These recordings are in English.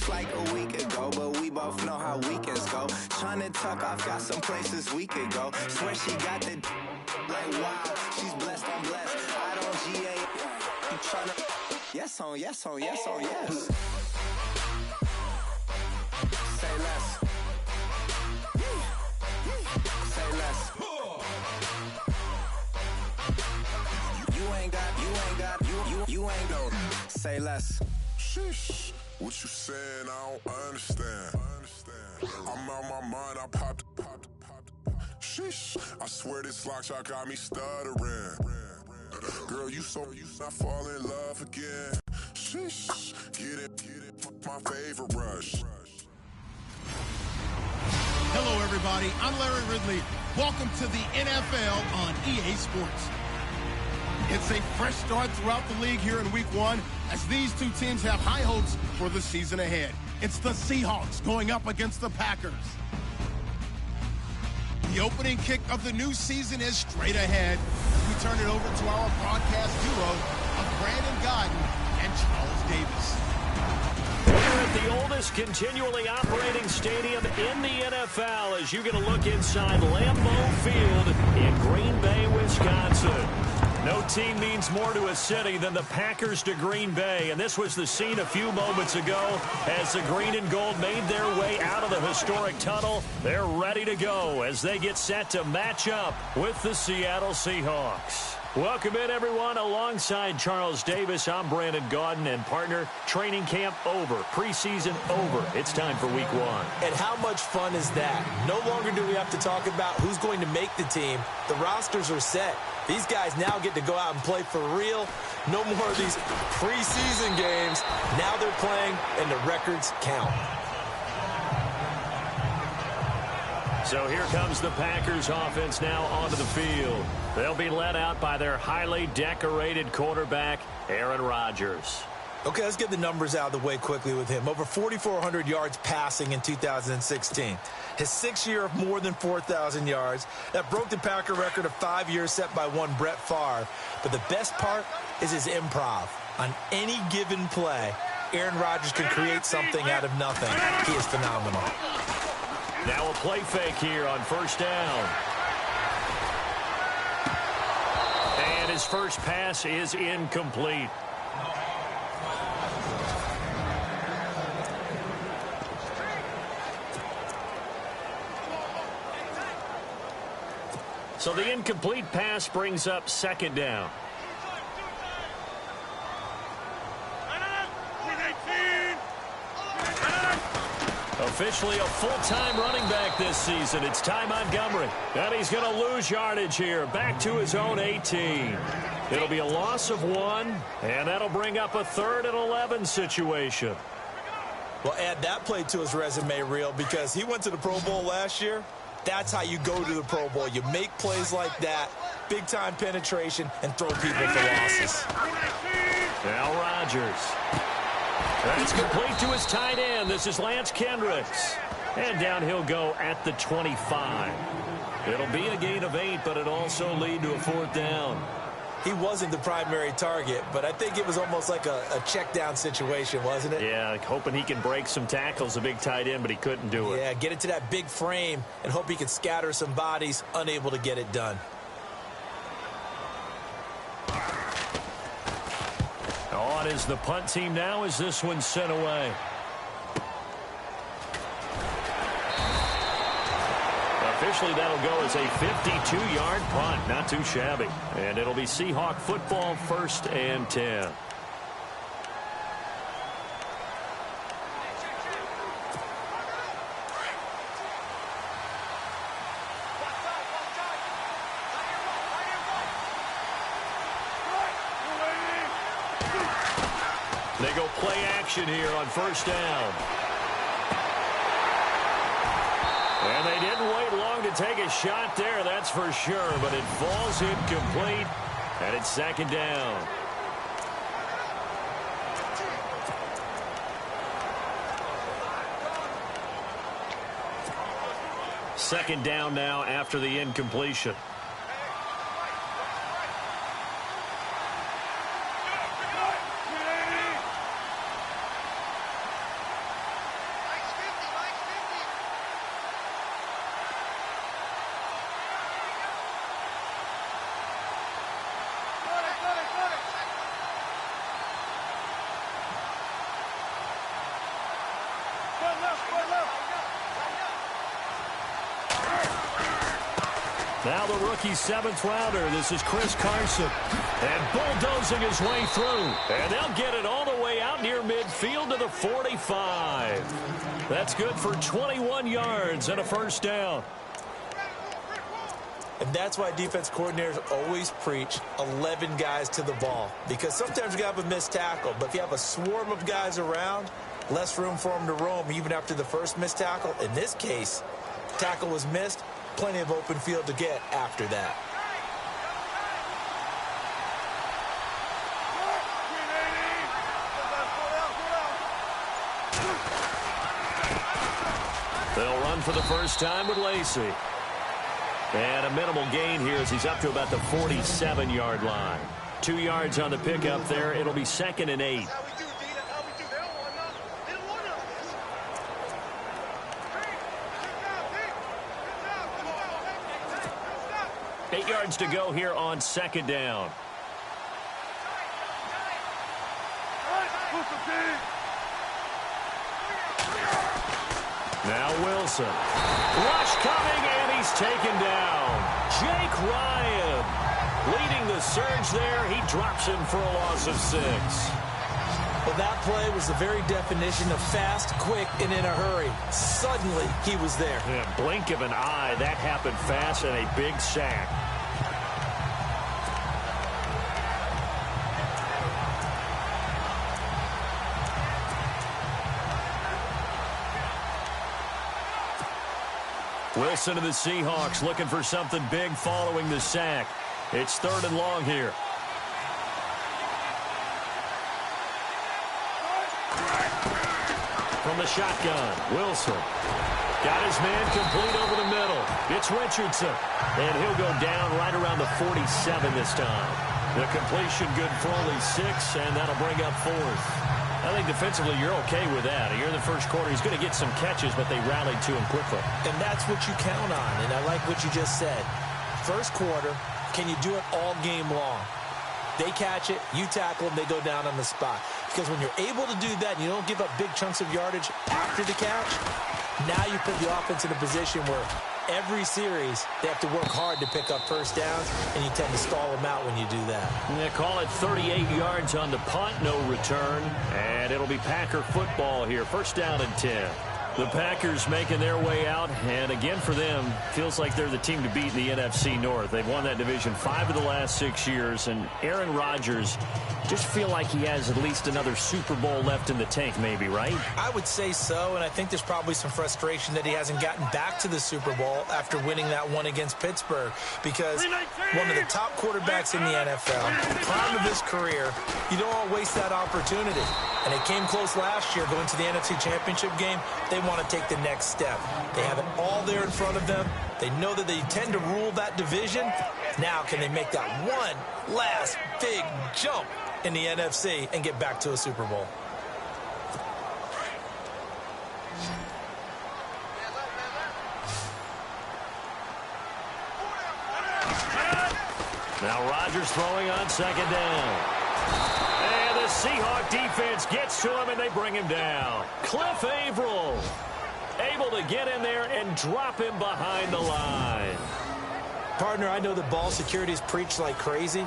just like a week ago, but we both know how weekends go. Tryna tuck off, got some places we could go. Swear she got the like wow, she's blessed, I'm blessed. I don't GA. You tryna yes on yes on yes on yes. Say less. Say less. You ain't go. Say less. Sheesh. What you saying? I don't understand. I'm out my mind. I popped. Sheesh. I swear this lock shot got me stuttering. Girl, you not fall in love again. Sheesh. Get it. My favorite rush. Hello, everybody. I'm Larry Ridley. Welcome to the NFL on EA Sports. It's a fresh start throughout the league here in Week 1 as these two teams have high hopes for the season ahead. It's the Seahawks going up against the Packers. The opening kick of the new season is straight ahead as we turn it over to our broadcast duo of Brandon Godden and Charles Davis. We're at the oldest continually operating stadium in the NFL as you get a look inside Lambeau Field in Green Bay, Wisconsin. No team means more to a city than the Packers to Green Bay, and this was the scene a few moments ago as the green and gold made their way out of the historic tunnel. They're ready to go as they get set to match up with the Seattle Seahawks. Welcome in, everyone. Alongside Charles Davis, I'm Brandon Gaudin, and partner, training camp over, preseason over. It's time for Week 1. And how much fun is that? No longer do we have to talk about who's going to make the team. The rosters are set. These guys now get to go out and play for real. No more of these preseason games. Now they're playing, and the records count. So here comes the Packers offense now onto the field. They'll be led out by their highly decorated quarterback, Aaron Rodgers. Okay, let's get the numbers out of the way quickly with him. Over 4,400 yards passing in 2016. His 6th year of more than 4,000 yards. That broke the Packer record of 5 years set by one Brett Favre. But the best part is his improv. On any given play, Aaron Rodgers can create something out of nothing. He is phenomenal. Now a play fake here on first down. And his first pass is incomplete. So the incomplete pass brings up second down. Officially a full-time running back this season. It's Ty Montgomery. And he's going to lose yardage here. Back to his own 18. It'll be a loss of 1, and that'll bring up a 3rd and 11 situation. Well, add that play to his resume reel because he went to the Pro Bowl last year. That's how you go to the Pro Bowl. You make plays like that, big-time penetration, and throw people for losses. Now Rodgers. That's complete to his tight end. This is Lance Kendricks. And down he'll go at the 25. It'll be a gain of 8, but it also lead to a 4th down. He wasn't the primary target, but I think it was almost like a check down situation, wasn't it? Yeah, hoping he can break some tackles, a big tight end, but he couldn't do it. Yeah, get into that big frame and hope he can scatter some bodies, unable to get it done. On is the punt team now as this one's sent away. Officially, that'll go as a 52-yard punt. Not too shabby. And it'll be Seahawk football, 1st and 10. They go play action here on 1st down. And they didn't wait long to take a shot there, that's for sure. But it falls incomplete, and it's 2nd down. Second down now after the incompletion. Now the rookie 7th rounder. This is Chris Carson. And bulldozing his way through. And they'll get it all the way out near midfield to the 45. That's good for 21 yards and a first down. And that's why defense coordinators always preach 11 guys to the ball. Because sometimes you have a missed tackle. But if you have a swarm of guys around, less room for them to roam even after the first missed tackle. In this case, tackle was missed. Plenty of open field to get after that. They'll run for the first time with Lacey. And a minimal gain here as he's up to about the 47-yard line. 2 yards on the pickup there. It'll be 2nd and 8. 8 yards to go here on 2nd down. Now Wilson. Rush coming, and he's taken down. Jake Ryan leading the surge there. He drops him for a loss of 6. Well, that play was the very definition of fast, quick, and in a hurry. Suddenly, he was there. Yeah, blink of an eye. That happened fast and a big sack. Wilson of the Seahawks looking for something big following the sack. It's 3rd and long here. From the shotgun, Wilson got his man complete over the middle. It's Richardson, and he'll go down right around the 47 this time. The completion good for only 6, and that'll bring up 4th. I think defensively you're okay with that. You're in the first quarter. He's going to get some catches, but they rallied to him quickly. And that's what you count on, and I like what you just said. First quarter, can you do it all game long? They catch it, you tackle them, they go down on the spot. Because when you're able to do that and you don't give up big chunks of yardage after the catch, now you put the offense in a position where every series they have to work hard to pick up first downs, and you tend to stall them out when you do that. They call it 38 yards on the punt, no return, and it'll be Packer football here. 1st down and 10. The Packers making their way out, and again for them, feels like they're the team to beat in the NFC North. They've won that division 5 of the last 6 years, and Aaron Rodgers just feel like he has at least another Super Bowl left in the tank maybe, right? I would say so, and I think there's probably some frustration that he hasn't gotten back to the Super Bowl after winning that one against Pittsburgh, because one of the top quarterbacks in the NFL, prime of his career, you don't want to waste that opportunity. And it came close last year going to the NFC Championship game. They want to take the next step. They have it all there in front of them. They know that they tend to rule that division. Now can they make that one last big jump in the NFC and get back to a Super Bowl? Now Rodgers throwing on 2nd down. And the Seahawk defense gets to him, and they bring him down. Cliff Averill able to get in there and drop him behind the line. Partner, I know that ball security is preached like crazy,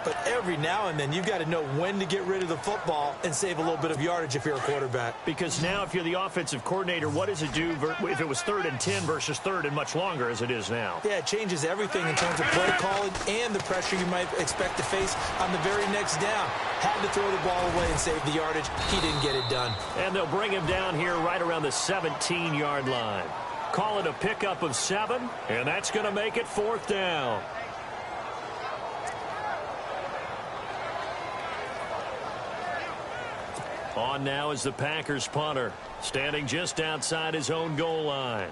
but every now and then you've got to know when to get rid of the football and save a little bit of yardage if you're a quarterback. Because now if you're the offensive coordinator, what does it do if it was 3rd and 10 versus 3rd and much longer as it is now? Yeah, it changes everything in terms of play calling and the pressure you might expect to face on the very next down. Had to throw the ball away and save the yardage. He didn't get it done. And they'll bring him down here right around the 17-yard line. Call it a pickup of 7, and that's going to make it 4th down. On now is the Packers punter, standing just outside his own goal line.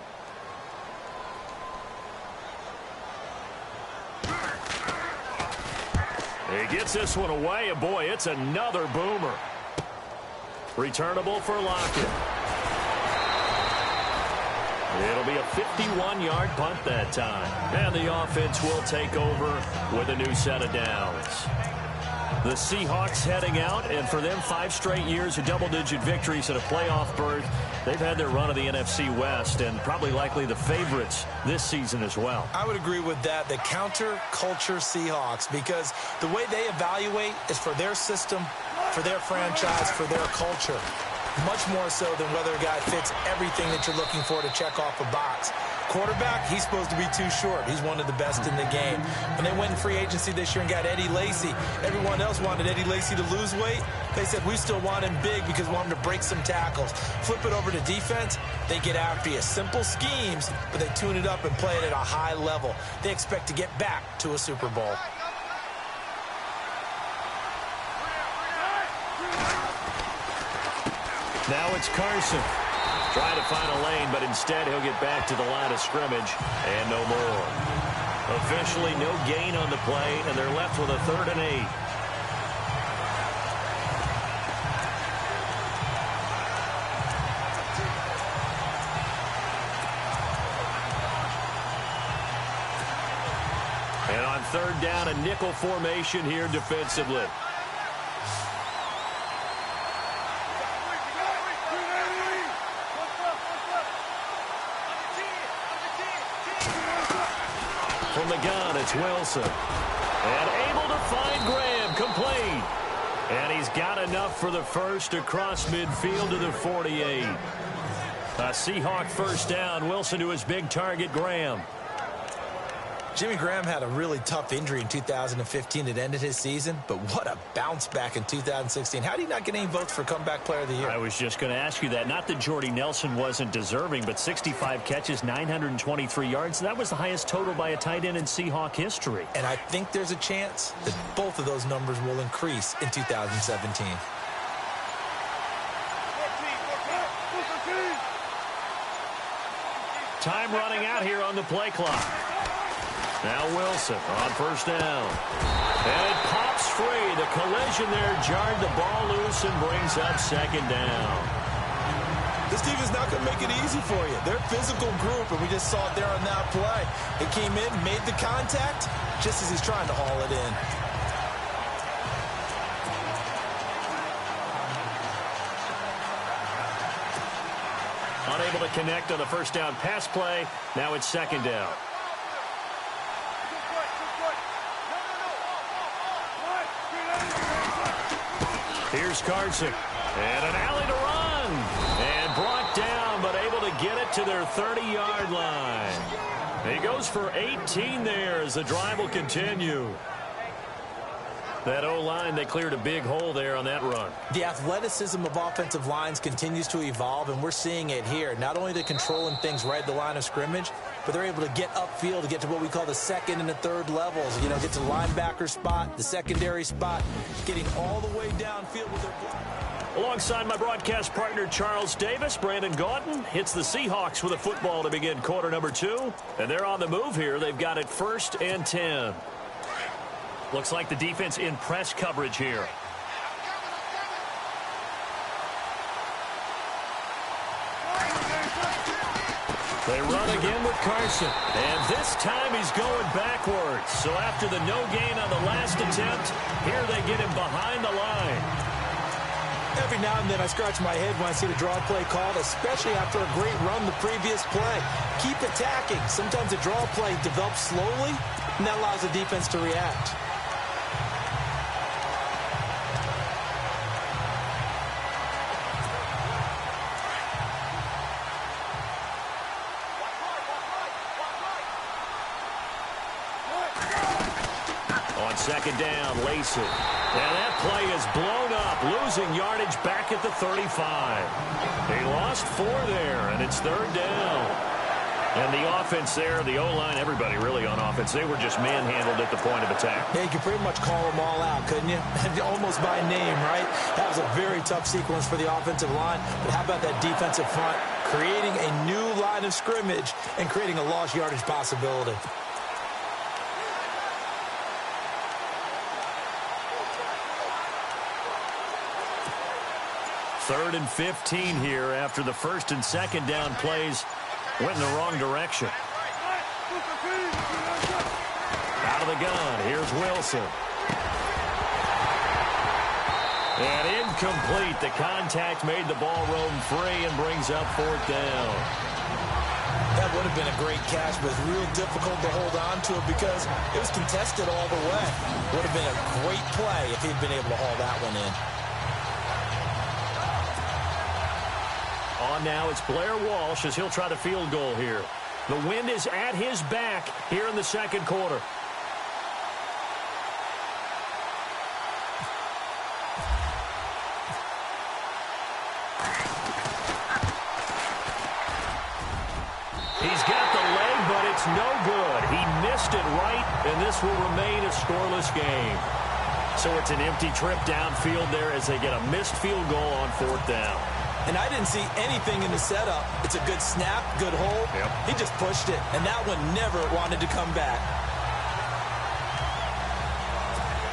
He gets this one away, and boy, it's another boomer. Returnable for Lockett. It'll be a 51-yard punt that time. And the offense will take over with a new set of downs. The Seahawks heading out, and for them, 5 straight years of double-digit victories and a playoff berth. They've had their run of the NFC West and probably likely the favorites this season as well. I would agree with that. The counter-culture Seahawks, because the way they evaluate is for their system, for their franchise, for their culture. Much more so than whether a guy fits everything that you're looking for to check off a box. Quarterback, he's supposed to be too short. He's one of the best in the game. When they went in free agency this year and got Eddie Lacy, everyone else wanted Eddie Lacy to lose weight. They said, we still want him big because we want him to break some tackles. Flip it over to defense, they get after you. Simple schemes, but they tune it up and play it at a high level. They expect to get back to a Super Bowl. Now it's Carson. Trying to find a lane, but instead he'll get back to the line of scrimmage and no more. Officially no gain on the play, and they're left with a 3rd and 8. And on 3rd down, a nickel formation here defensively. From the gun, it's Wilson. And able to find Graham, complete. And he's got enough for the first across midfield to the 48. A Seahawk first down. Wilson to his big target, Graham. Jimmy Graham had a really tough injury in 2015 that ended his season, but what a bounce back in 2016. How did he not get any votes for Comeback Player of the Year? I was just going to ask you that. Not that Jordy Nelson wasn't deserving, but 65 catches, 923 yards. That was the highest total by a tight end in Seahawk history. And I think there's a chance that both of those numbers will increase in 2017. Time running out here on the play clock. Now Wilson on first down. And it pops free. The collision there jarred the ball loose and brings up 2nd down. This team is not going to make it easy for you. They're a physical group, and we just saw it there on that play. He came in, made the contact, just as he's trying to haul it in. Unable to connect on the first down pass play. Now it's 2nd down. Here's Carson. And an alley to run. And brought down, but able to get it to their 30-yard line. He goes for 18 there as the drive will continue. That O-line, they cleared a big hole there on that run. The athleticism of offensive lines continues to evolve, and we're seeing it here. Not only the controlling things right at the line of scrimmage, but they're able to get upfield to get to what we call the 2nd and the 3rd levels. You know, get to the linebacker spot, the secondary spot, getting all the way downfield with their block. Alongside my broadcast partner, Charles Davis, Brandon Gaudin hits the Seahawks with a football to begin quarter number 2. And they're on the move here. They've got it 1st and 10. Looks like the defense in press coverage here. They run again with Carson. And this time he's going backwards. So after the no gain on the last attempt, here they get him behind the line. Every now and then I scratch my head when I see the draw play called, especially after a great run the previous play. Keep attacking. Sometimes the draw play develops slowly, and that allows the defense to react. On 2nd down, Lacy. And that play is blown up, losing yardage back at the 35. He lost 4 there, and it's 3rd down. And the offense there, the O-line, everybody really on offense, they were just manhandled at the point of attack. Yeah, you could pretty much call them all out, couldn't you? Almost by name, right? That was a very tough sequence for the offensive line. But how about that defensive front creating a new line of scrimmage and creating a lost yardage possibility? Third and 15 here after the 1st and 2nd down plays went in the wrong direction. Out of the gun, here's Wilson. And incomplete. The contact made the ball roam free and brings up fourth down. That would have been a great catch, but it's real difficult to hold on to it because it was contested all the way. Would have been a great play if he'd been able to haul that one in. On now, it's Blair Walsh as he'll try the field goal here. The wind is at his back here in the second quarter. He's got the leg, but it's no good. He missed it right, and this will remain a scoreless game. So it's an empty trip downfield there as they get a missed field goal on fourth down. And I didn't see anything in the setup. It's a good snap, good hold. Yep. He just pushed it, and that one never wanted to come back.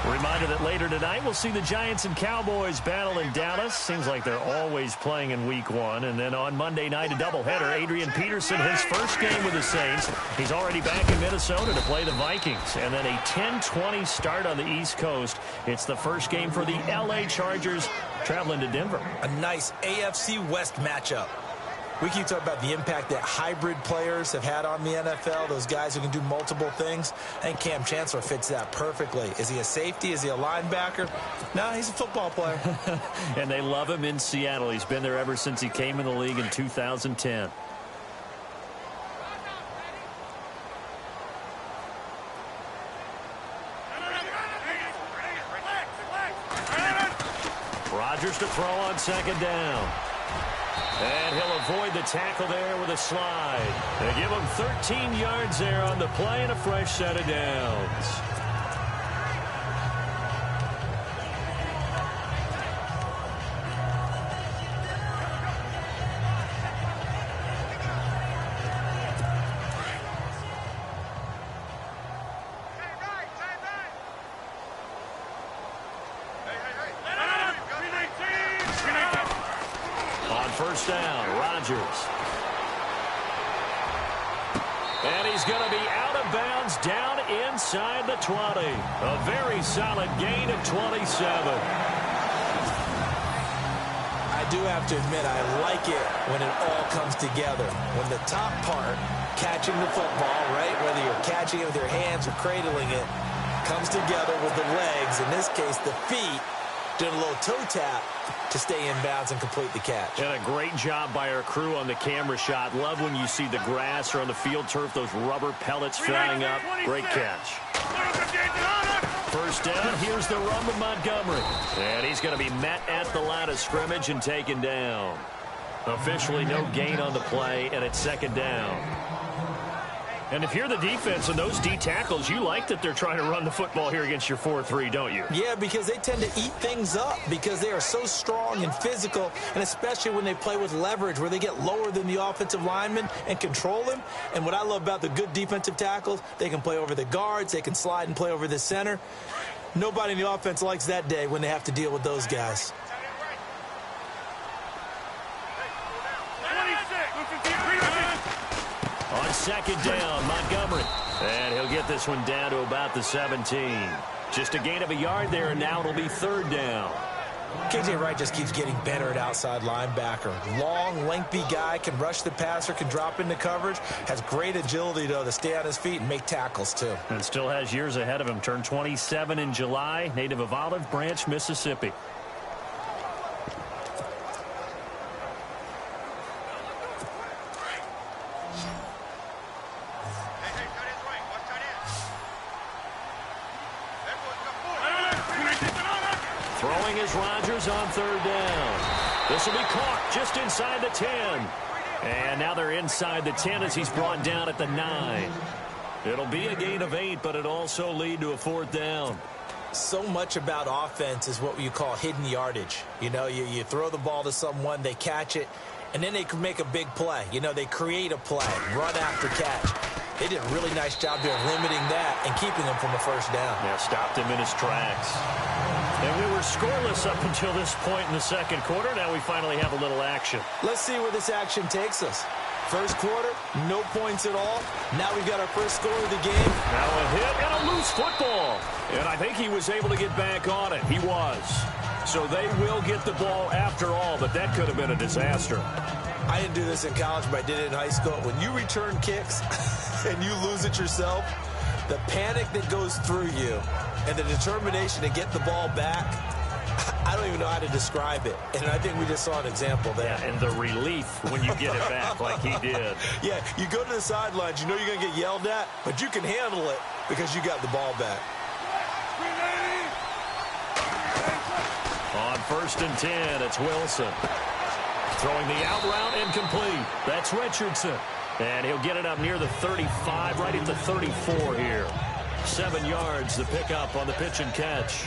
Reminder that later tonight we'll see the Giants and Cowboys battle in Dallas. Seems like they're always playing in week one. And then on Monday night, a doubleheader. Adrian Peterson, his first game with the Saints. He's already back in Minnesota to play the Vikings. And then a 10-20 start on the East Coast. It's the first game for the L.A. Chargers traveling to Denver. A nice AFC West matchup. We keep talking about the impact that hybrid players have had on the NFL, those guys who can do multiple things. I think Cam Chancellor fits that perfectly. Is he a safety? Is he a linebacker? No, he's a football player. And they love him in Seattle. He's been there ever since he came in the league in 2010. Rodgers to throw on second down. And he'll avoid the tackle there with a slide. They give him 13 yards there on the play and a fresh set of downs. First down, Rodgers. And he's going to be out of bounds down inside the 20. A very solid gain of 27. I do have to admit, I like it when it all comes together. When the top part, catching the football, right, whether you're catching it with your hands or cradling it, comes together with the legs, in this case the feet, doing a little toe tap to stay in bounds and complete the catch. And a great job by our crew on the camera shot. Love when you see the grass or on the field turf, those rubber pellets flying up. Great catch. First down, here's the run with Montgomery. And he's going to be met at the line of scrimmage and taken down. Officially no gain on the play, and it's second down. And if you're the defense and those D tackles, you like that they're trying to run the football here against your 4-3, don't you? Yeah, because they tend to eat things up because they are so strong and physical, and especially when they play with leverage where they get lower than the offensive linemen and control them. And what I love about the good defensive tackles, they can play over the guards, they can slide and play over the center. Nobody in the offense likes that day when they have to deal with those guys. On second down, Montgomery. And he'll get this one down to about the 17. Just a gain of a yard there, and now it'll be third down. KJ Wright just keeps getting better at outside linebacker. Long, lengthy guy, can rush the passer, can drop into coverage. Has great agility, though, to stay on his feet and make tackles, too. And still has years ahead of him. Turned 27 in July. Native of Olive Branch, Mississippi. Throwing is Rodgers on third down. This will be caught just inside the 10. And now they're inside the 10 as he's brought down at the 9. It'll be a gain of 8, but it'll also lead to a fourth down. So much about offense is what you call hidden yardage. You know, you throw the ball to someone, they catch it, and then they can make a big play. You know, they create a play, run after catch. They did a really nice job there limiting that and keeping him from a first down. Yeah, stopped him in his tracks. And we were scoreless up until this point in the second quarter. Now we finally have a little action. Let's see where this action takes us. First quarter, no points at all. Now we've got our first score of the game. Now a hit and a loose football. And I think he was able to get back on it. He was. so they will get the ball after all, but that could have been a disaster. I didn't do this in college, but I did it in high school. When you return kicks and you lose it yourself, the panic that goes through you and the determination to get the ball back, I don't even know how to describe it. And I think we just saw an example there. Yeah, and the relief when you get it back like he did. Yeah, you go to the sidelines, you know you're going to get yelled at, but you can handle it because you got the ball back. On 1st and 10, it's Wilson. Throwing the out route incomplete. That's Richardson. And he'll get it up near the 35, right at the 34 here. 7 yards, the pickup on the pitch and catch.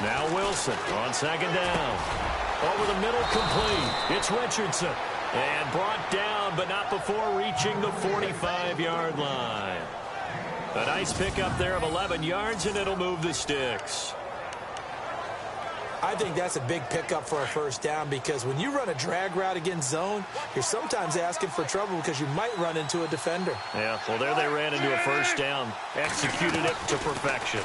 Now Wilson on 2nd down. Over the middle, complete. It's Richardson. And brought down, but not before reaching the 45-yard line. A nice pickup there of 11 yards, and it'll move the sticks. I think that's a big pickup for a 1st down because when you run a drag route against zone, you're sometimes asking for trouble because you might run into a defender. Yeah, well, there they ran into a 1st down. Executed it to perfection.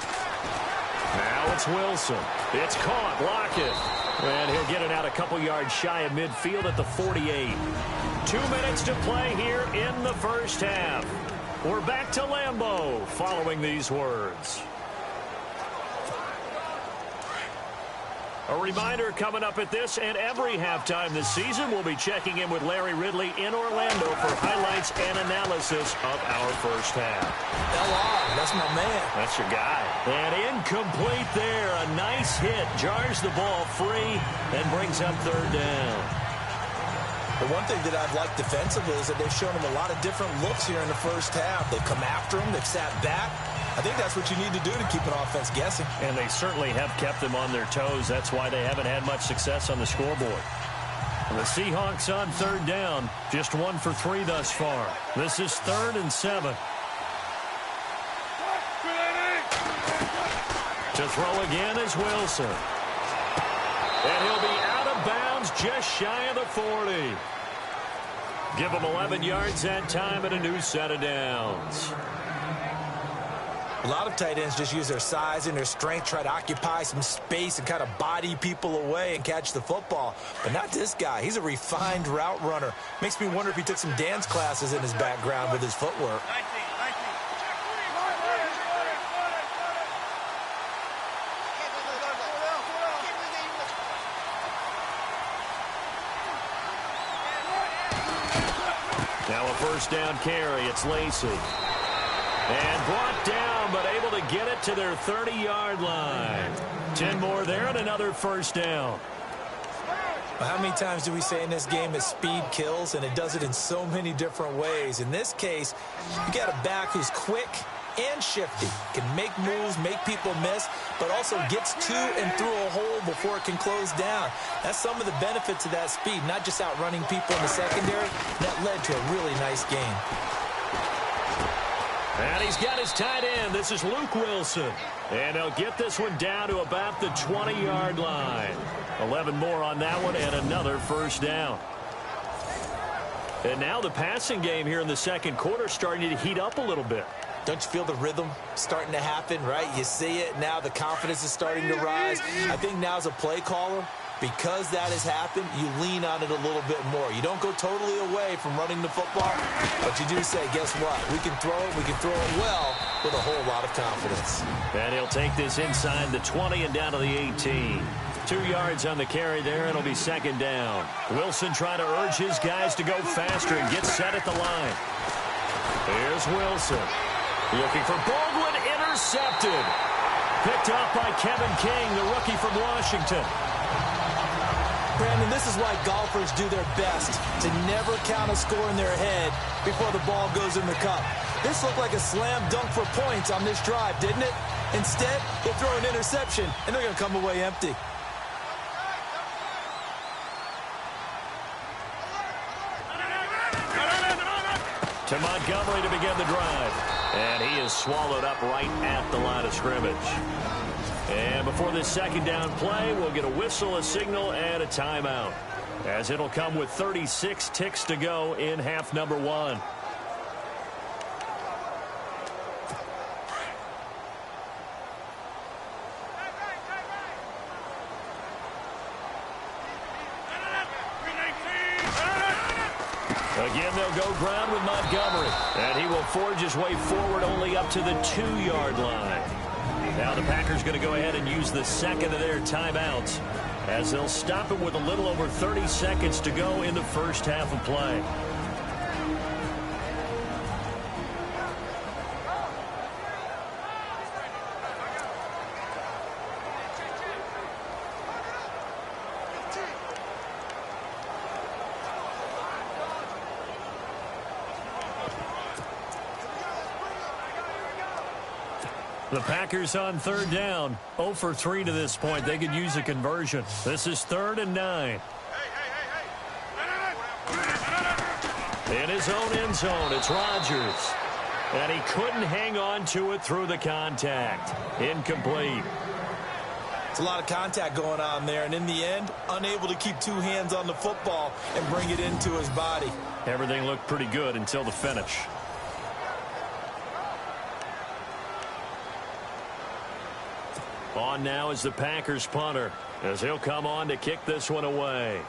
Now it's Wilson. It's caught. Lockett. And he'll get it out a couple yards shy of midfield at the 48. 2 minutes to play here in the 1st half. We're back to Lambeau following these words. A reminder coming up at this and every halftime this season, we'll be checking in with Larry Ridley in Orlando for highlights and analysis of our 1st half. LR, that's my man. That's your guy. And incomplete there. A nice hit. Jars the ball free and brings up 3rd down. The one thing that I've liked defensively is that they've shown him a lot of different looks here in the 1st half. They've come after him. They've sat back. I think that's what you need to do to keep an offense guessing. And they certainly have kept them on their toes. That's why they haven't had much success on the scoreboard. The Seahawks on 3rd down. Just 1 for 3 thus far. This is 3rd and 7. To throw again is Wilson. And he'll be out of bounds just shy of the 40. Give him 11 yards that time and a new set of downs. A lot of tight ends just use their size and their strength, try to occupy some space and kind of body people away and catch the football. But not this guy. He's a refined route runner. Makes me wonder if he took some dance classes in his background with his footwork. Now a 1st down carry. It's Lacy. And brought down, but able to get it to their 30-yard line. 10 more there and another 1st down. Well, how many times do we say in this game that speed kills, and it does it in so many different ways? In this case, you got a back who's quick and shifty, can make moves, make people miss, but also gets to and through a hole before it can close down. That's some of the benefits of that speed, not just outrunning people in the secondary. That led to a really nice game. And he's got his tight end. This is Luke Wilson. And they'll get this one down to about the 20-yard line. 11 more on that one and another 1st down. And now the passing game here in the 2nd quarter starting to heat up a little bit. Don't you feel the rhythm starting to happen, right? You see it now. The confidence is starting to rise. I think now as a play caller, because that has happened, you lean on it a little bit more. You don't go totally away from running the football, but you do say, guess what? We can throw it well with a whole lot of confidence. And he'll take this inside the 20 and down to the 18. 2 yards on the carry there. It'll be 2nd down. Wilson trying to urge his guys to go faster and get set at the line. Here's Wilson. Looking for Baldwin, intercepted. Picked up by Kevin King, the rookie from Washington. Brandon, this is why golfers do their best to never count a score in their head before the ball goes in the cup. This looked like a slam dunk for points on this drive, didn't it? Instead, they throw an interception, and they're going to come away empty. To Montgomery to begin the drive. And he is swallowed up right at the line of scrimmage. And before this 2nd down play, we'll get a whistle, a signal, and a timeout. as it'll come with 36 ticks to go in half number one. Again, they'll go ground with Montgomery, and he will forge his way forward only up to the 2-yard line. Now the Packers going to go ahead and use the second of their timeouts, as they'll stop it with a little over 30 seconds to go in the first half of play. The Packers on third down, 0 for 3 to this point. They could use a conversion. This is 3rd and 9. In his own end zone, it's Rodgers. And he couldn't hang on to it through the contact. Incomplete. It's a lot of contact going on there, and in the end, unable to keep 2 hands on the football and bring it into his body. Everything looked pretty good until the finish. On now is the Packers punter, as he'll come on to kick this one away.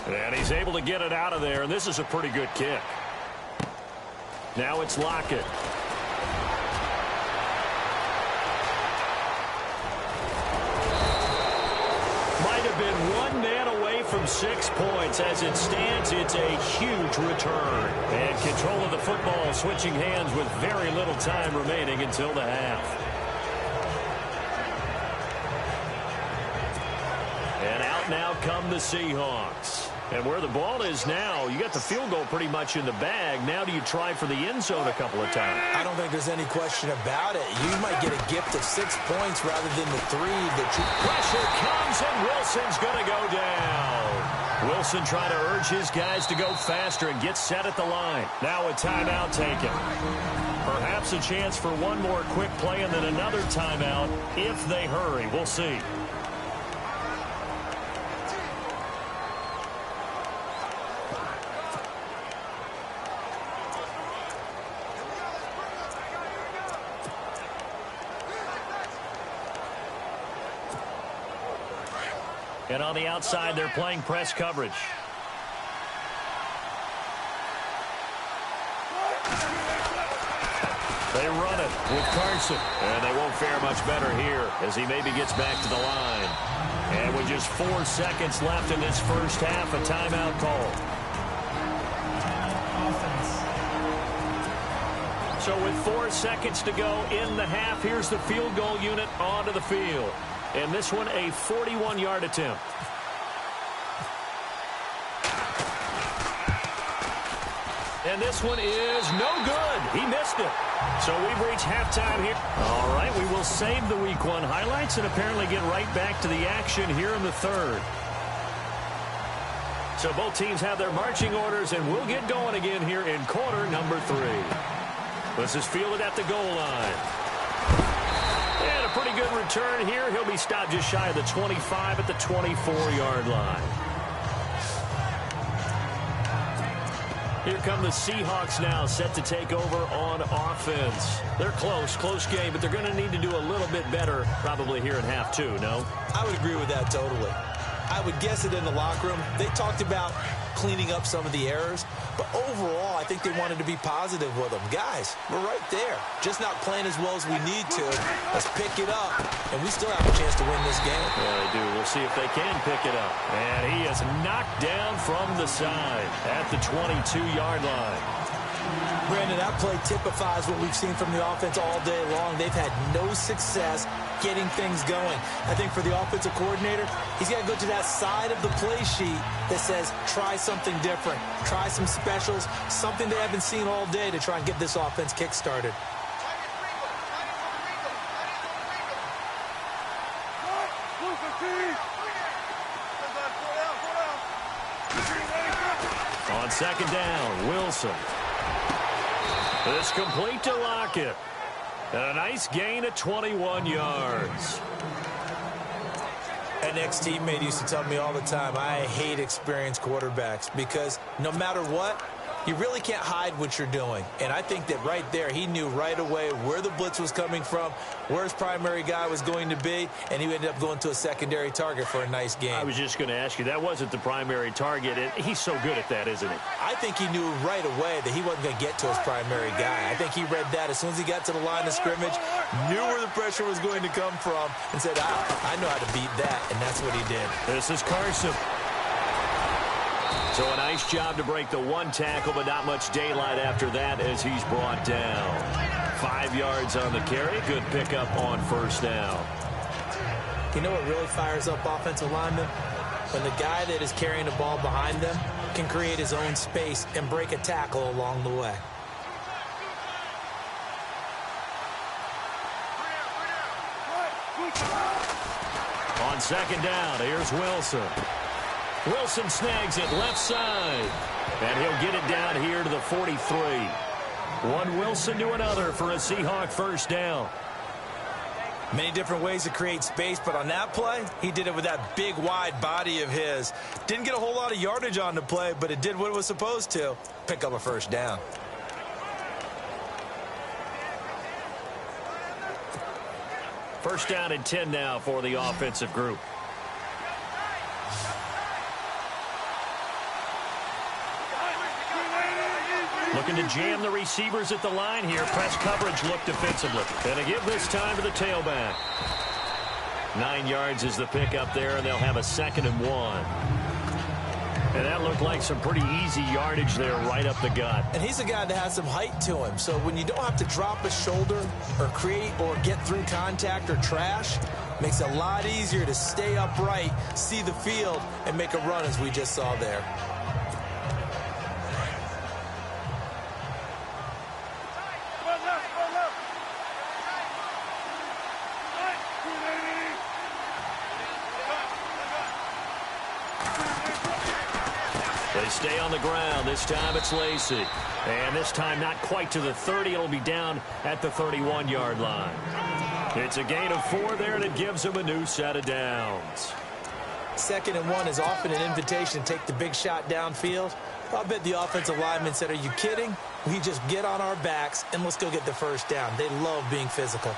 And he's able to get it out of there, and this is a pretty good kick. Now it's Lockett. Might have been one man away from 6 points. As it stands, it's a huge return. And control of the football switching hands with very little time remaining until the half. And out now come the Seahawks. And where the ball is now, you got the field goal pretty much in the bag. Now do you try for the end zone a couple of times? I don't think there's any question about it. You might get a gift of 6 points rather than the 3 that you... Pressure comes, and Wilson's going to go down. Wilson trying to urge his guys to go faster and get set at the line. Now a timeout taken. Perhaps a chance for one more quick play and then another timeout if they hurry. We'll see. And on the outside, they're playing press coverage. They run it with Carson. And they won't fare much better here as he maybe gets back to the line. And with just 4 seconds left in this first half, a timeout call. So with 4 seconds to go in the half, here's the field goal unit onto the field. And this one, a 41-yard attempt. And this one is no good. He missed it. So we've reached halftime here. All right, we will save the Week 1 highlights and apparently get right back to the action here in the third. So both teams have their marching orders, and we'll get going again here in quarter number 3. This is fielded at the goal line. And a pretty good return here. He'll be stopped just shy of the 25 at the 24-yard line. Here come the Seahawks now, set to take over on offense. They're close game, but they're going to need to do a little bit better probably here in half 2, no? I would agree with that totally. I would guess it in the locker room. They talked about cleaning up some of the errors, but overall, I think they wanted to be positive with them. Guys, we're right there. Just not playing as well as we need to. Let's pick it up, and we still have a chance to win this game. Yeah, they do. We'll see if they can pick it up. And he is knocked down from the side at the 22-yard line. Brandon, that play typifies what we've seen from the offense all day long. They've had no success getting things going. I think for the offensive coordinator, he's got to go to that side of the play sheet that says, try something different. Try some specials, something they haven't seen all day to try and get this offense kick-started. On second down, Wilson. It's complete to Lockett. And a nice gain of 21 yards. An ex-teammate used to tell me all the time, I hate experienced quarterbacks because no matter what, you really can't hide what you're doing. And I think that right there, he knew right away where the blitz was coming from, where his primary guy was going to be, and he ended up going to a secondary target for a nice game. I was just going to ask you, that wasn't the primary target. He's so good at that, isn't he? I think he knew right away that he wasn't going to get to his primary guy. I think he read that as soon as he got to the line of scrimmage, knew where the pressure was going to come from, and said, I know how to beat that, and that's what he did. This is Carson. So a nice job to break the one tackle, but not much daylight after that as he's brought down. 5 yards on the carry. Good pickup on first down. You know what really fires up offensive linemen? When the guy that is carrying the ball behind them can create his own space and break a tackle along the way. On second down, here's Wilson. Wilson snags it left side, and he'll get it down here to the 43. One Wilson to another for a Seahawk first down. Many different ways to create space, but on that play, he did it with that big, wide body of his. Didn't get a whole lot of yardage on the play, but it did what it was supposed to. Pick up a first down. First down and 10 now for the offensive group. Looking to jam the receivers at the line here. Press coverage look defensively. And to give this time to the tailback. 9 yards is the pickup there, and they'll have a 2nd and 1. And that looked like some pretty easy yardage there right up the gut. And he's a guy that has some height to him. So when you don't have to drop a shoulder or create or get through contact or trash, makes it a lot easier to stay upright, see the field, and make a run as we just saw there. They stay on the ground. This time it's Lacy. And this time not quite to the 30. It'll be down at the 31-yard line. It's a gain of 4 there, and it gives them a new set of downs. 2nd and 1 is often an invitation to take the big shot downfield. I bet the offensive lineman said, are you kidding? We just get on our backs and let's go get the first down. They love being physical.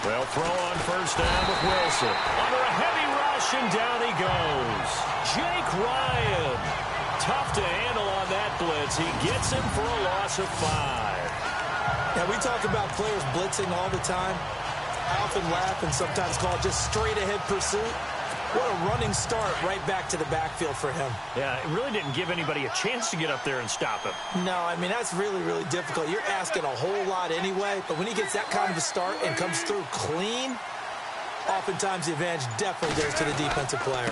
Well, throw on first down with Wilson. Under a heavy rush, and down he goes. Jake Ryan. Tough to handle on that blitz. He gets him for a loss of 5. Now, we talk about players blitzing all the time. I often laugh and sometimes call it just straight-ahead pursuit. What a running start right back to the backfield for him. Yeah, it really didn't give anybody a chance to get up there and stop him. No, I mean, that's really, really difficult. You're asking a whole lot anyway, but when he gets that kind of a start and comes through clean, oftentimes the advantage definitely goes to the defensive player.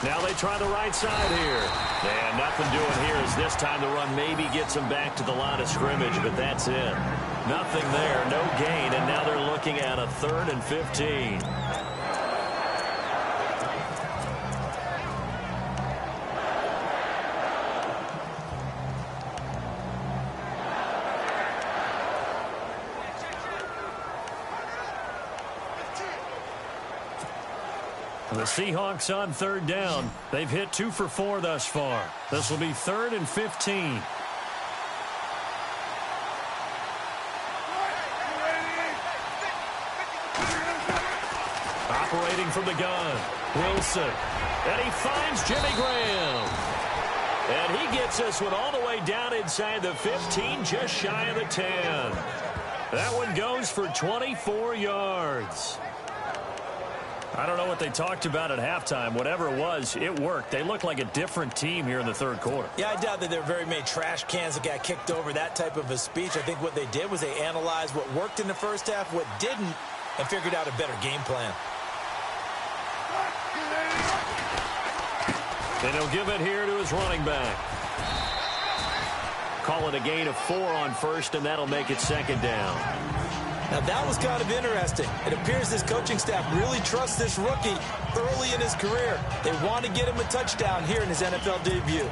Now they try the right side here. And nothing doing here as this time the run maybe gets them back to the line of scrimmage, but that's it. Nothing there, no gain, and now they're looking at a 3rd and 15. The Seahawks on 3rd down. They've hit 2 for 4 thus far. This will be 3rd and 15. Operating from the gun, Wilson. And he finds Jimmy Graham. And he gets this one all the way down inside the 15, just shy of the 10. That one goes for 24 yards. I don't know what they talked about at halftime. Whatever it was, it worked. They look like a different team here in the 3rd quarter. Yeah, I doubt that there were very many trash cans that got kicked over, that type of a speech. I think what they did was they analyzed what worked in the first half, what didn't, and figured out a better game plan. And he'll give it here to his running back. Call it a gain of 4 on first, and that'll make it 2nd down. Now, that was kind of interesting. It appears this coaching staff really trusts this rookie early in his career. They want to get him a touchdown here in his NFL debut.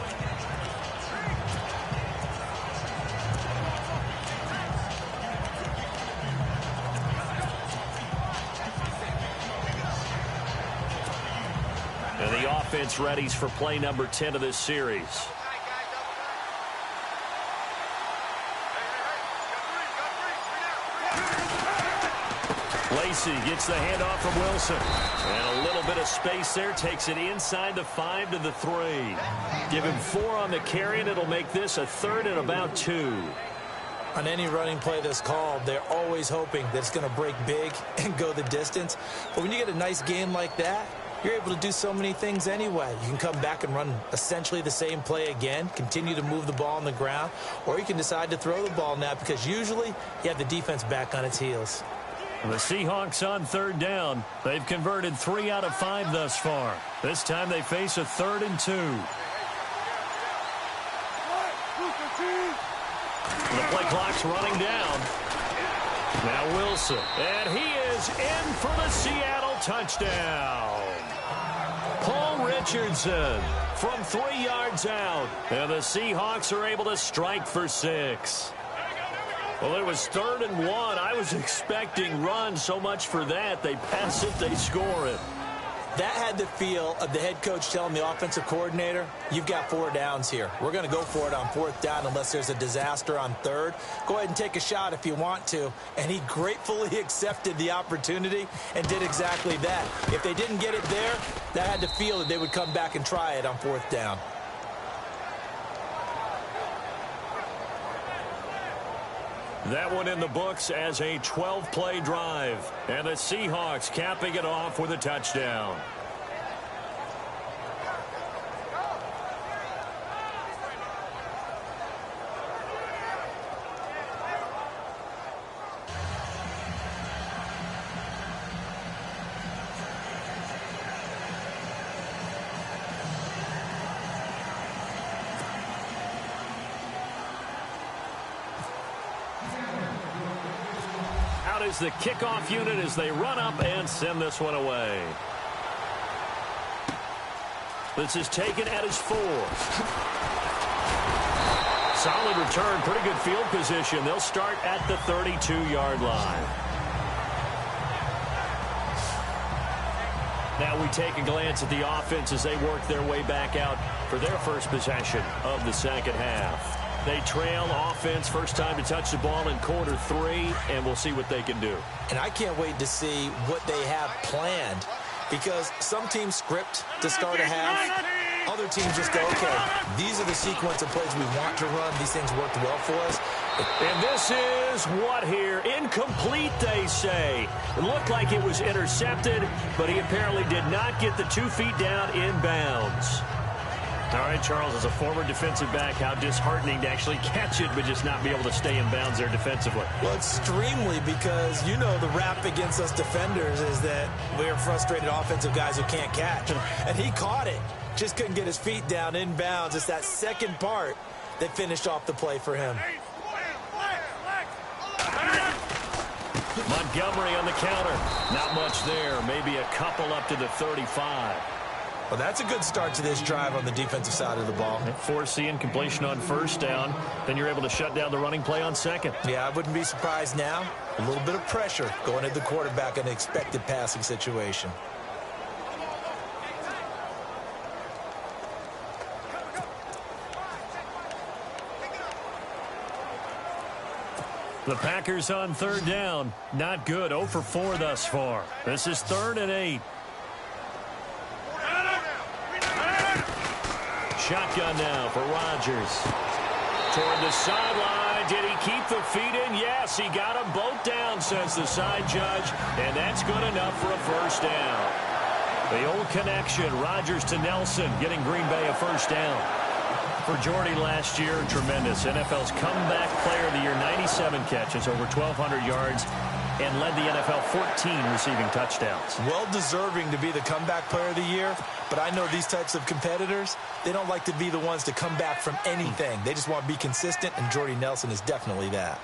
And the offense readies for play number 10 of this series. Lacey gets the handoff from Wilson. And a little bit of space there. Takes it inside the 5 to the 3. Give him 4 on the carry, and it'll make this a 3rd and about 2. On any running play that's called, they're always hoping that it's going to break big and go the distance. But when you get a nice game like that, you're able to do so many things anyway. You can come back and run essentially the same play again, continue to move the ball on the ground, or you can decide to throw the ball now because usually you have the defense back on its heels. The Seahawks on 3rd down. They've converted 3 out of 5 thus far. This time they face a 3rd and 2. The play clock's running down. Now Wilson. And he is in for the Seattle touchdown. Paul Richardson from 3 yards out. And the Seahawks are able to strike for 6. Well, it was 3rd and 1. I was expecting run. So much for that. They pass it, they score it. That had the feel of the head coach telling the offensive coordinator, you've got 4 downs here. We're going to go for it on 4th down unless there's a disaster on 3rd. Go ahead and take a shot if you want to. And he gratefully accepted the opportunity and did exactly that. If they didn't get it there, that had the feel that they would come back and try it on 4th down. That one in the books as a 12-play drive. And the Seahawks capping it off with a touchdown. Is the kickoff unit as they run up and send this one away. This is taken at his 4. Solid return, pretty good field position. They'll start at the 32-yard line. Now we take a glance at the offense as they work their way back out for their first possession of the second half. They trail offense, first time to touch the ball in quarter 3, and we'll see what they can do. And I can't wait to see what they have planned because some teams script to start a half. Other teams just go, okay, these are the sequence of plays we want to run. These things worked well for us. And this is what here? Incomplete, they say. It looked like it was intercepted, but he apparently did not get the 2 feet down in bounds. All right, Charles, as a former defensive back, how disheartening to actually catch it but just not be able to stay in bounds there defensively. Well, extremely, because you know the rap against us defenders is that we're frustrated offensive guys who can't catch. And he caught it. Just couldn't get his feet down in bounds. It's that second part that finished off the play for him. Montgomery on the counter. Not much there. Maybe a couple up to the 35. Well, that's a good start to this drive on the defensive side of the ball. Forcing completion on first down. Then you're able to shut down the running play on second. Yeah, I wouldn't be surprised now. A little bit of pressure going at the quarterback in an expected passing situation. The Packers on 3rd down. Not good. 0 for 4 thus far. This is 3rd and 8. Shotgun now for Rodgers. Toward the sideline. Did he keep the feet in? Yes, he got them both down, says the side judge. And that's good enough for a first down. The old connection. Rodgers to Nelson, getting Green Bay a first down. For Jordy last year, tremendous. NFL's comeback player of the year, 97 catches, over 1,200 yards, and led the NFL 14 receiving touchdowns. Well deserving to be the comeback player of the year, but I know these types of competitors, they don't like to be the ones to come back from anything. They just want to be consistent, and Jordy Nelson is definitely that.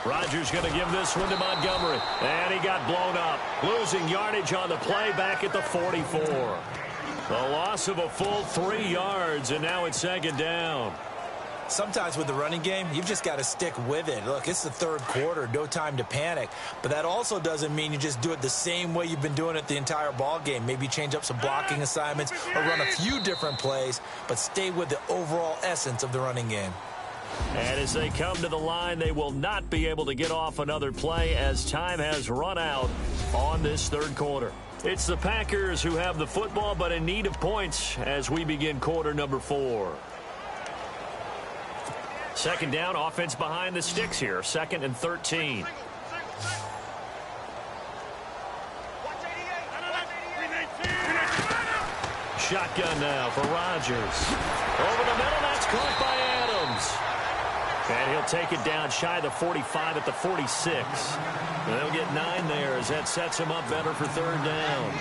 Rodgers going to give this one to Montgomery, and he got blown up. Losing yardage on the play back at the 44. The loss of a full 3 yards, and now it's second down. Sometimes with the running game, you've just got to stick with it. Look, it's the third quarter, no time to panic. But that also doesn't mean you just do it the same way you've been doing it the entire ball game. Maybe change up some blocking assignments or run a few different plays, but stay with the overall essence of the running game. And as they come to the line, they will not be able to get off another play as time has run out on this third quarter. It's the Packers who have the football, but in need of points as we begin quarter number 4. Second down, offense behind the sticks here. 2nd and 13. Shotgun now for Rodgers. Over the middle, that's caught by Adams. And he'll take it down shy of the 45 at the 46. And they'll get 9 there as that sets him up better for third down.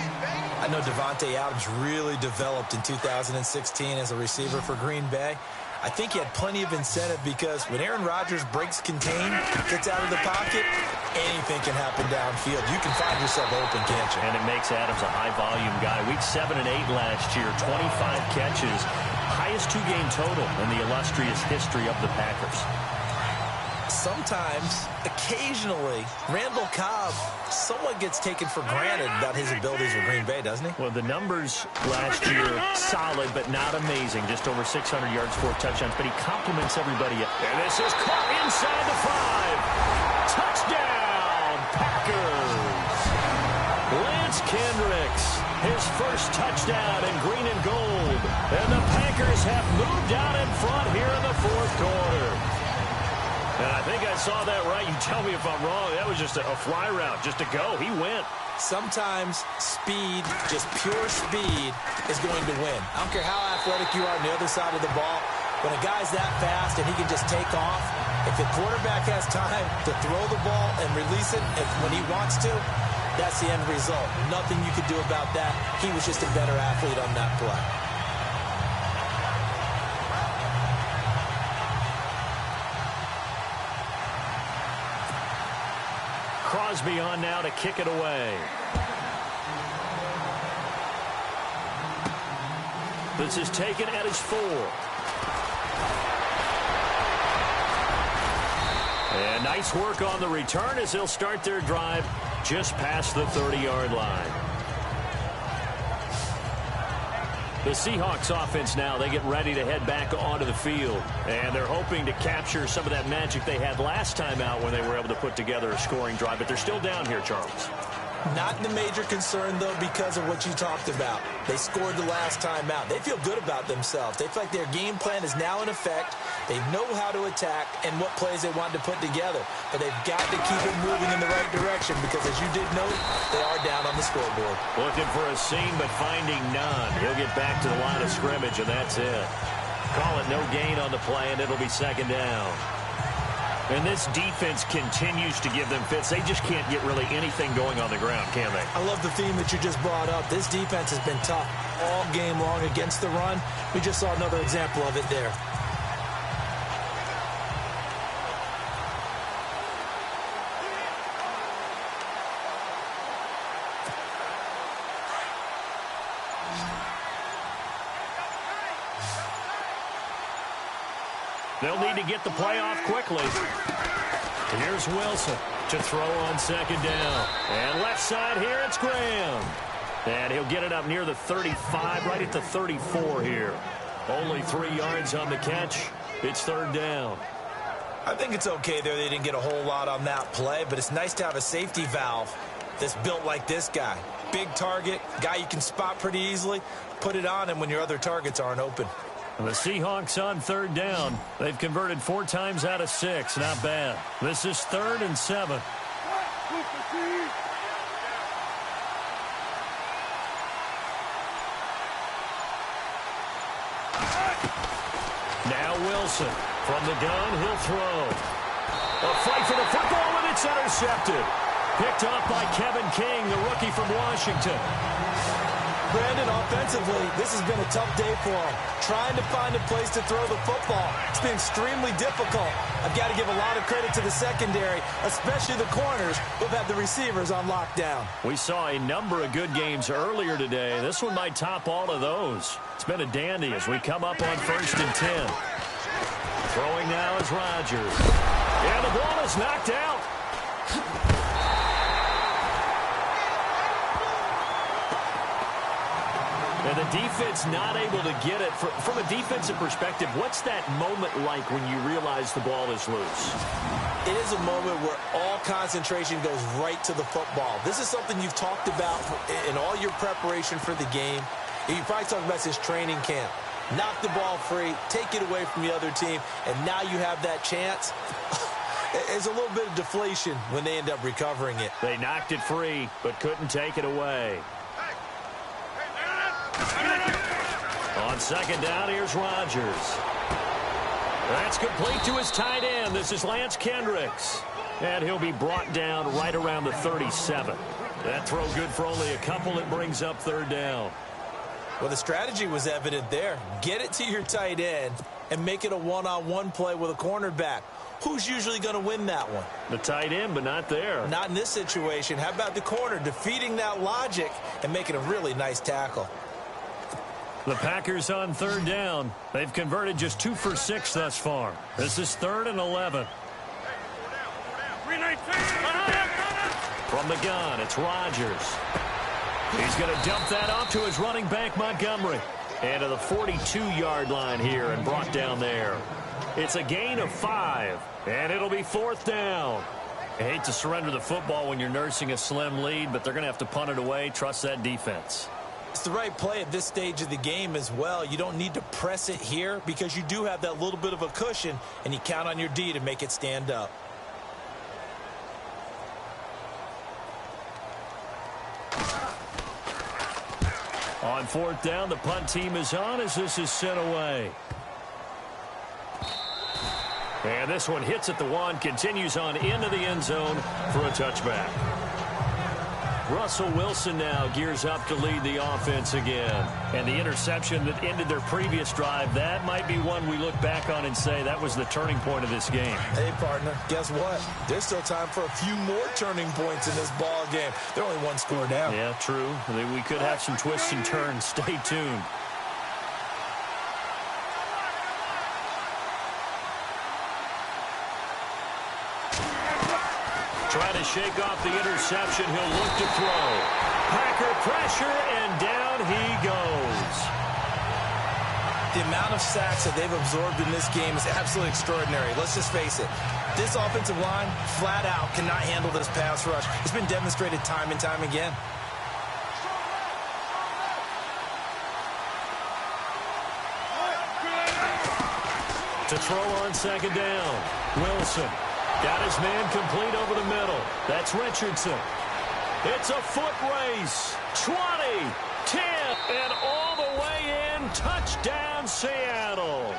I know Davante Adams really developed in 2016 as a receiver for Green Bay. I think he had plenty of incentive because when Aaron Rodgers breaks contain, gets out of the pocket, anything can happen downfield. You can find yourself open, can't you? And it makes Adams a high-volume guy. Week 7 and 8 last year, 25 catches. Highest 2-game total in the illustrious history of the Packers. Sometimes, occasionally, Randall Cobb somewhat gets taken for granted about his abilities with Green Bay, doesn't he? Well, the numbers last year, solid but not amazing. Just over 600 yards, 4 touchdowns, but he compliments everybody. And this is caught inside the 5. Touchdown, Packers! Lance Kendricks, his first touchdown in green and gold. And the Packers have moved out in front here in the fourth quarter. And I think I saw that right. You tell me if I'm wrong. That was just a fly route, just to go. He went. Sometimes speed, just pure speed, is going to win. I don't care how athletic you are on the other side of the ball. When a guy's that fast and he can just take off, if the quarterback has time to throw the ball and release it when he wants to, that's the end result. Nothing you could do about that. He was just a better athlete on that play. Crosby on now to kick it away. This is taken at his 4. And nice work on the return as they'll start their drive just past the 30-yard line. The Seahawks offense now, they get ready to head back onto the field. And they're hoping to capture some of that magic they had last time out when they were able to put together a scoring drive. But they're still down here, Charles. Not the major concern, though, because of what you talked about. They scored the last time out. They feel good about themselves. They feel like their game plan is now in effect. They know how to attack and what plays they want to put together. But they've got to keep it moving in the right direction because, as you did note, they are down on the scoreboard. Looking for a seam, but finding none. He'll get back to the line of scrimmage, and that's it. Call it no gain on the play, and it'll be second down. And this defense continues to give them fits. They just can't get really anything going on the ground, can they? I love the theme that you just brought up. This defense has been tough all game long against the run. We just saw another example of it there. They'll need to get the play off quickly. Here's Wilson to throw on second down. And left side here, it's Graham. And he'll get it up near the 35, right at the 34 here. Only 3 yards on the catch. It's third down. I think it's okay there. They didn't get a whole lot on that play, but it's nice to have a safety valve that's built like this guy. Big target, guy you can spot pretty easily. Put it on him when your other targets aren't open. The Seahawks on third down. They've converted 4 times out of 6. Not bad. This is 3rd and 7. Now Wilson. From the gun, he'll throw. A fight for the football, and it's intercepted. Picked off by Kevin King, the rookie from Washington. Brandon, offensively, this has been a tough day for him. Trying to find a place to throw the football. It's been extremely difficult. I've got to give a lot of credit to the secondary, especially the corners who've had the receivers on lockdown. We saw a number of good games earlier today. This one might top all of those. It's been a dandy as we come up on 1st and 10. Throwing now is Rodgers. And the ball is knocked out. And the defense not able to get it. From a defensive perspective, what's that moment like when you realize the ball is loose? It is a moment where all concentration goes right to the football. This is something you've talked about in all your preparation for the game. You probably talked about since training camp. Knock the ball free, take it away from the other team, and now you have that chance. There's a little bit of deflation when they end up recovering it. They knocked it free, but couldn't take it away. On second down, here's Rodgers. That's complete to his tight end. This is Lance Kendricks. And he'll be brought down right around the 37. That throw good for only a couple. It brings up third down. Well, the strategy was evident there. Get it to your tight end and make it a one-on-one play with a cornerback. Who's usually going to win that one? The tight end, but not there. Not in this situation. How about the corner defeating that logic and making a really nice tackle? The Packers on third down. They've converted just 2 for 6 thus far. This is 3rd and 11. From the gun, it's Rodgers. He's going to dump that off to his running back, Montgomery. And to the 42-yard line here and brought down there. It's a gain of 5, and it'll be 4th down. I hate to surrender the football when you're nursing a slim lead, but they're going to have to punt it away. Trust that defense. It's the right play at this stage of the game as well. You don't need to press it here because you do have that little bit of a cushion, and you count on your D to make it stand up. On 4th down, the punt team is on as this is sent away. And this one hits at the 1, continues on into the end zone for a touchback. Russell Wilson now gears up to lead the offense again. And the interception that ended their previous drive, that might be one we look back on and say that was the turning point of this game. Hey, partner, guess what? There's still time for a few more turning points in this ball game. They're only 1 score down. Yeah, true. We could have some twists and turns. Stay tuned. Trying to shake off the interception. He'll look to throw. Packer pressure, and down he goes. The amount of sacks that they've absorbed in this game is absolutely extraordinary. Let's just face it. This offensive line, flat out, cannot handle this pass rush. It's been demonstrated time and time again. To throw on second down. Wilson. Got his man complete over the middle. That's Richardson. It's a foot race. 20, 10, and all the way in. Touchdown, Seattle.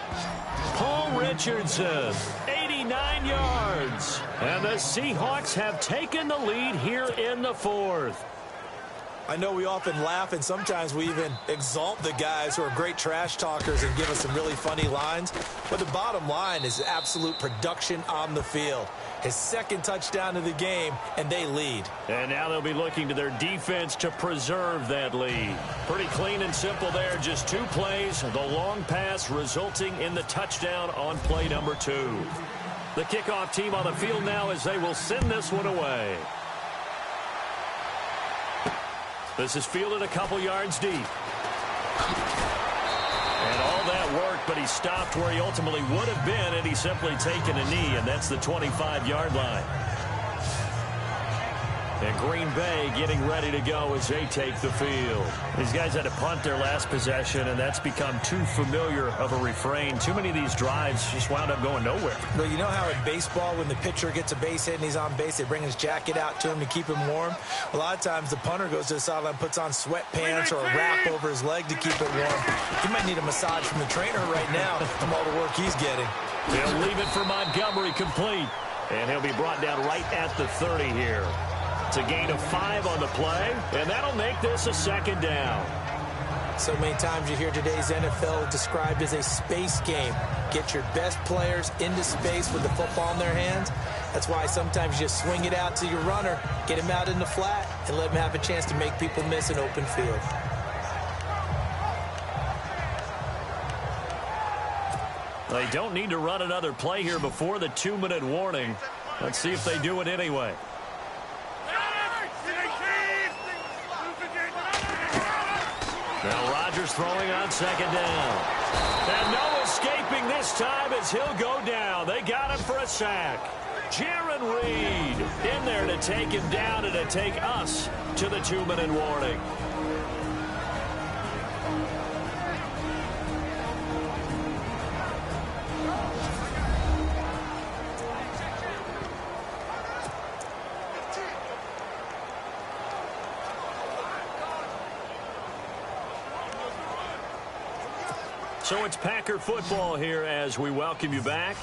Paul Richardson, 89 yards. And the Seahawks have taken the lead here in the 4th. I know we often laugh, and sometimes we even exalt the guys who are great trash talkers and give us some really funny lines. But the bottom line is absolute production on the field. His 2nd touchdown of the game, and they lead. And now they'll be looking to their defense to preserve that lead. Pretty clean and simple there. Just 2 plays. The long pass resulting in the touchdown on play number 2. The kickoff team on the field now as they will send this one away. This is fielded a couple yards deep. And all that worked, but he stopped where he ultimately would have been, and he's simply taken a knee, and that's the 25-yard line. And Green Bay getting ready to go as they take the field. These guys had to punt their last possession, and that's become too familiar of a refrain. Too many of these drives just wound up going nowhere. Well, you know how in baseball, when the pitcher gets a base hit and he's on base, they bring his jacket out to him to keep him warm? A lot of times the punter goes to the sideline, puts on sweatpants or a wrap over his leg to keep it warm. He might need a massage from the trainer right now from all the work he's getting. He'll leave it for Montgomery complete. And he'll be brought down right at the 30 here. It's a gain of 5 on the play, and that'll make this a 2nd down. So many times you hear today's NFL described as a space game. Get your best players into space with the football in their hands. That's why sometimes you just swing it out to your runner, get him out in the flat, and let him have a chance to make people miss an open field. They don't need to run another play here before the 2-minute warning. Let's see if they do it anyway. Now Rodgers throwing on second down. And no escaping this time as he'll go down. They got him for a sack. Jaron Reed in there to take him down and to take us to the 2-minute warning. So it's Packer football here as we welcome you back.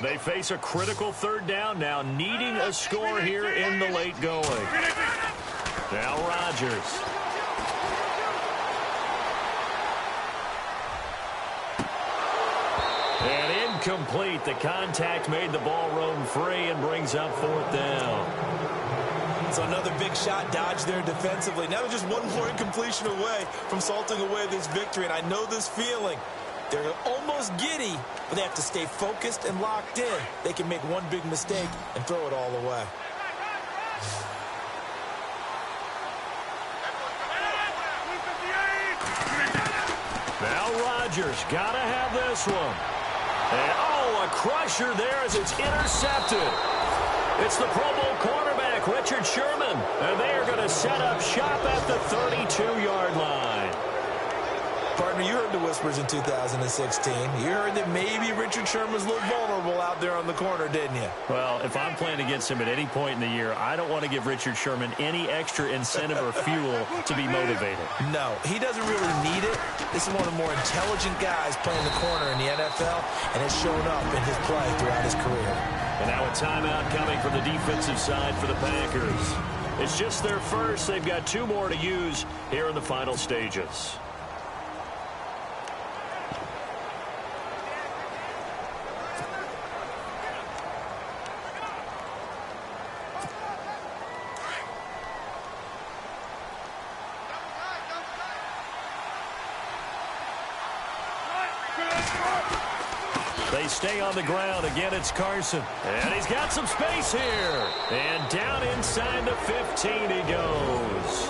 They face a critical third down now, needing a score here in the late going. Now Rodgers. And incomplete. The contact made the ball roam free and brings up fourth down. So another big shot dodged there defensively. Now they're just one more incompletion away from salting away this victory, and I know this feeling. They're almost giddy, but they have to stay focused and locked in. They can make one big mistake and throw it all away. Now Rodgers, gotta have this one. And, oh, a crusher there as it's intercepted. It's the Pro Bowl cornerback, Richard Sherman, and they are going to set up shop at the 32-yard line. Partner, you heard the whispers in 2016. You heard that maybe Richard Sherman's a little vulnerable out there on the corner, didn't you? Well, if I'm playing against him at any point in the year, I don't want to give Richard Sherman any extra incentive or fuel to be motivated. No, he doesn't really need it. This is one of the more intelligent guys playing the corner in the NFL, and has shown up in his play throughout his career. And now a timeout coming from the defensive side for the Packers. It's just their first. They've got 2 more to use here in the final stages. They stay on the ground. Again, it's Carson. And he's got some space here. And down inside the 15 he goes.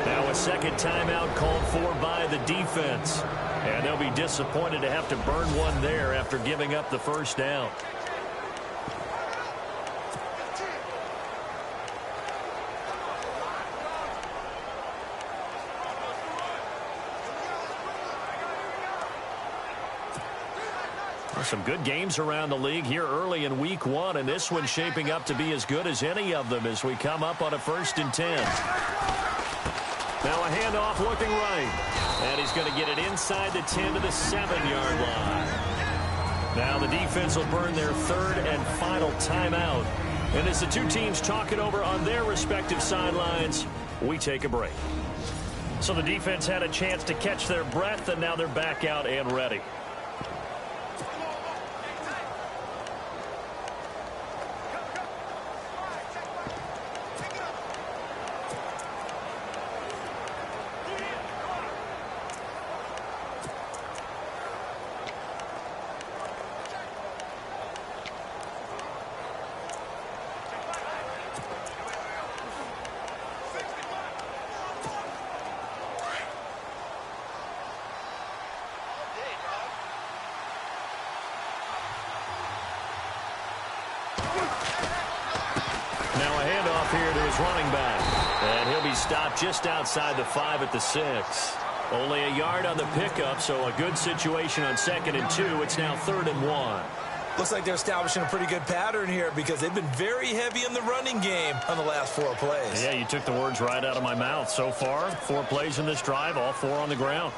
Now a second timeout called for by the defense. And they'll be disappointed to have to burn one there after giving up the first down. Some good games around the league here early in week 1, and this one's shaping up to be as good as any of them as we come up on a 1st and 10. Now a handoff looking right, and he's going to get it inside the 10 to the 7-yard line. Now the defense will burn their 3rd and final timeout. And as the 2 teams talk it over on their respective sidelines, we take a break. So the defense had a chance to catch their breath, and now they're back out and ready. Now a handoff here to his running back. And he'll be stopped just outside the 5 at the 6. Only a yard on the pickup, so a good situation on 2nd and 2. It's now 3rd and 1. Looks like they're establishing a pretty good pattern here because they've been very heavy in the running game on the last 4 plays. Yeah, you took the words right out of my mouth. So far, 4 plays in this drive, all 4 on the ground.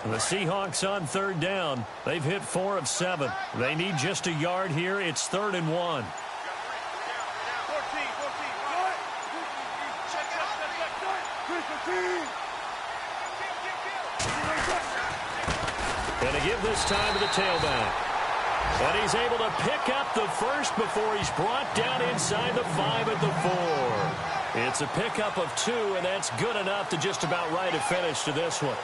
The Seahawks on 3rd down. They've hit 4 of 7. They need just a yard here. It's 3rd and 1. And to give this time to the tailback. And he's able to pick up the first before he's brought down inside the 5 at the 4. It's a pickup of 2, and that's good enough to just about write a finish to this one.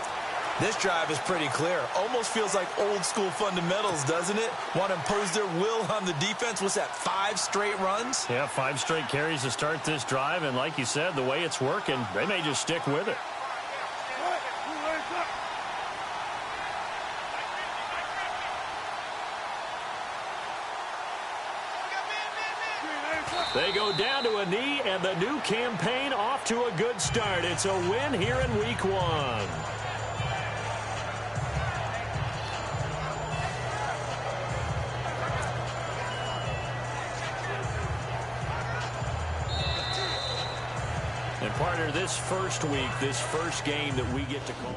This drive is pretty clear. Almost feels like old-school fundamentals, doesn't it? Want to impose their will on the defense. What's that, 5 straight runs? Yeah, 5 straight carries to start this drive, and like you said, the way it's working, they may just stick with it. They go down to a knee, and the new campaign off to a good start. It's a win here in Week 1. And partner, this first week, this first game that we get to call.